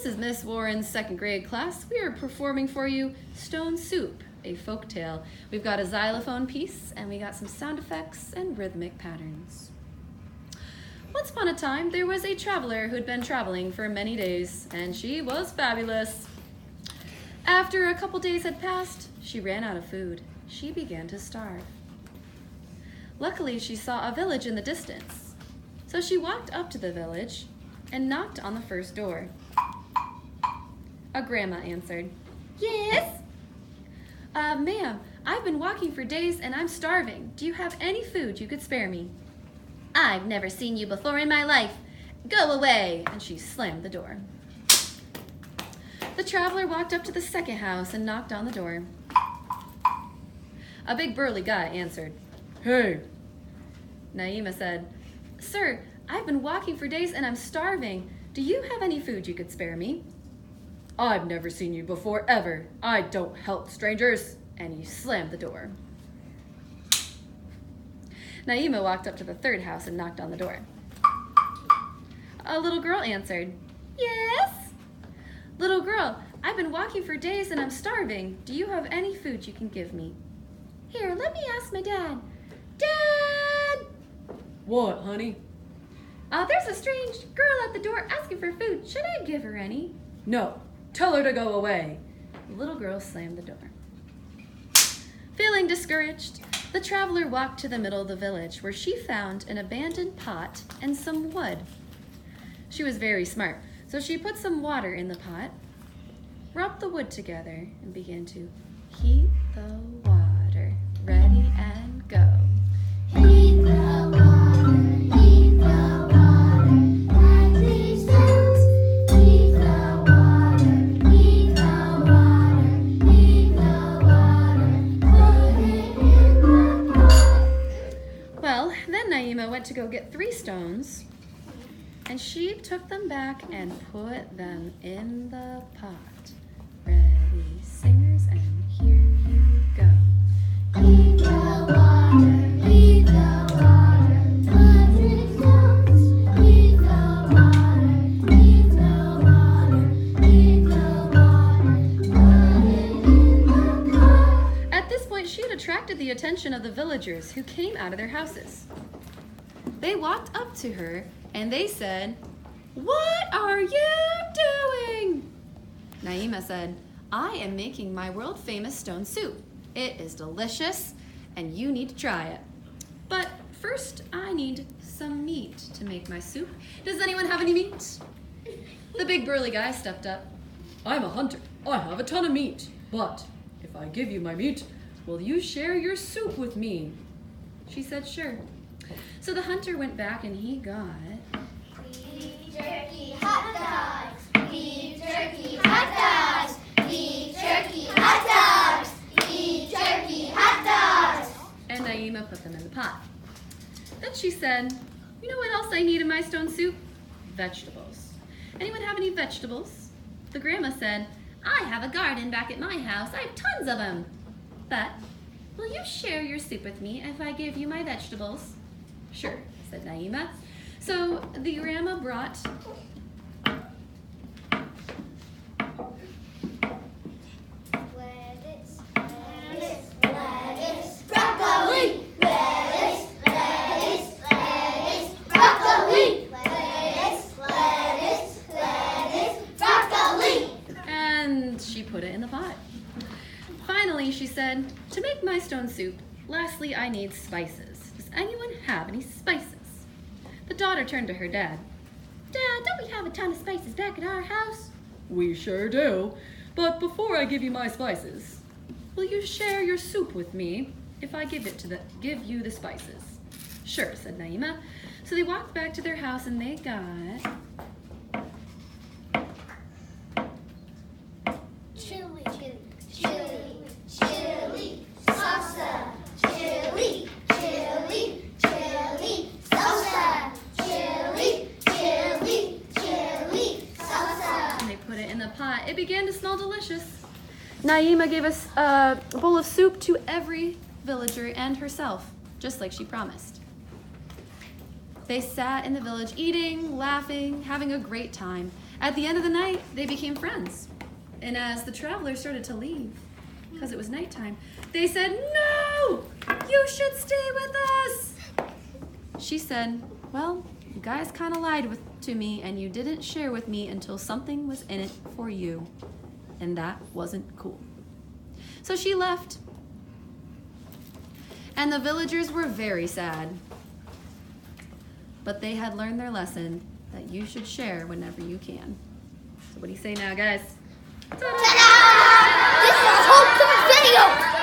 is Miss Warren's second grade class. We are performing for you Stone Soup, a folk tale. We've got a xylophone piece, and we got some sound effects and rhythmic patterns. Once upon a time, there was a traveler who'd been traveling for many days, and she was fabulous. After a couple days had passed, she ran out of food. She began to starve. Luckily, she saw a village in the distance. So she walked up to the village and knocked on the first door. A grandma answered. Yes? Ma'am, I've been walking for days and I'm starving. Do you have any food you could spare me? I've never seen you before in my life. Go away! And she slammed the door. The traveler walked up to the second house and knocked on the door. A big burly guy answered. Hey! Naima said, Sir, I've been walking for days and I'm starving. Do you have any food you could spare me? I've never seen you before, ever. I don't help strangers. And he slammed the door. Naima walked up to the third house and knocked on the door. A little girl answered, Yes? Little girl, I've been walking for days and I'm starving. Do you have any food you can give me? Here, let me ask my dad. Dad! What, honey? There's a strange girl at the door asking for food. Should I give her any? No. Tell her to go away. The little girl slammed the door. Feeling discouraged, the traveler walked to the middle of the village where she found an abandoned pot and some wood. She was very smart, so she put some water in the pot, rubbed the wood together, and began to heat the water. Ready and go. Heat the water, heat the water, like these stones. Heat the water, heat the water, heat the water, put it in the pot. Well, then Naima went to go get 3 stones, and she took them back and put them in the pot. Ready, singers, and here you go. Heat the water, heat the water, put 3 stones. Heat the water, heat the water, heat the water, put it in the pot. At this point, she had attracted the attention of the villagers who came out of their houses. They walked up to her and they said, What are you doing? Naima said, I am making my world-famous stone soup. It is delicious and you need to try it. But first, I need some meat to make my soup. Does anyone have any meat? The big burly guy stepped up. I'm a hunter. I have a ton of meat. But if I give you my meat, will you share your soup with me? She said, Sure. So the hunter went back and he got Beef jerky hot dogs. Beef jerky hot dogs. Beef jerky hot dogs. Beef jerky hot dogs. and Naima put them in the pot. Then she said, You know what else I need in my stone soup? Vegetables. Anyone have any vegetables? The grandma said, I have a garden back at my house. I have tons of them. But will you share your soup with me if I give you my vegetables? Sure, said Naima. So the grandma brought Lettuce, lettuce, lettuce, broccoli. Lettuce, lettuce, lettuce, broccoli. Lettuce, lettuce, lettuce, broccoli. and she put it in the pot. Finally, she said, To make my stone soup, lastly, I need spices. Does anyone have any spices? The daughter turned to her dad. Dad, don't we have a ton of spices back at our house? We sure do. But before I give you my spices, will you share your soup with me if I give you the spices? Sure, said Naima. So they walked back to their house and they got Chili, chili, chili, salsa. Chili, chili, chili, salsa. Chili, chili, chili, salsa. and they put it in the pot. It began to smell delicious. Naima gave us a bowl of soup to every villager and herself, just like she promised. They sat in the village eating, laughing, having a great time, At the end of the night, they became friends. And as the travelers started to leave, because it was nighttime, they said, "No! You should stay with us!" She said, "Well, you guys kind of lied to me, and you didn't share with me until something was in it for you. And that wasn't cool." So she left. And the villagers were very sad. But they had learned their lesson that you should share whenever you can. So what do you say now, guys? Ta-da! This is a homecoming video!